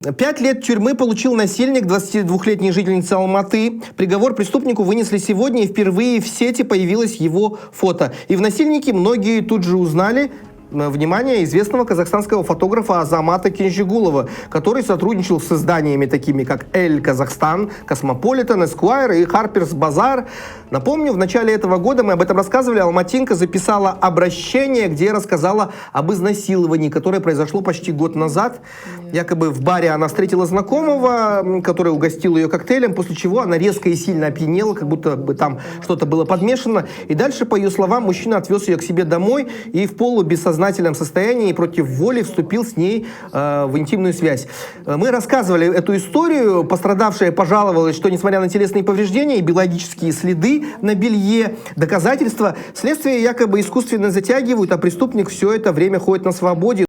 5 лет тюрьмы получил насильник, 22-летней жительницы Алматы. Приговор преступнику вынесли сегодня, и впервые в сети появилось его фото. И в насильнике многие тут же узнали, внимание, известного казахстанского фотографа Азамата Кенжегулова, который сотрудничал с изданиями такими, как «Эль Казахстан», «Космополитен», «Эсквайр» и «Харперс Базар». Напомню, в начале этого года, мы об этом рассказывали, алматинка записала обращение, где рассказала об изнасиловании, которое произошло почти год назад. Якобы в баре она встретила знакомого, который угостил ее коктейлем, после чего она резко и сильно опьянела, как будто бы там что-то было подмешано. И дальше, по ее словам, мужчина отвез ее к себе домой и в полубессознательном состоянии против воли вступил с ней в интимную связь. Мы рассказывали эту историю. Пострадавшая пожаловалась, что несмотря на телесные повреждения и биологические следы на белье, доказательства, следствие якобы искусственно затягивают, а преступник все это время ходит на свободе.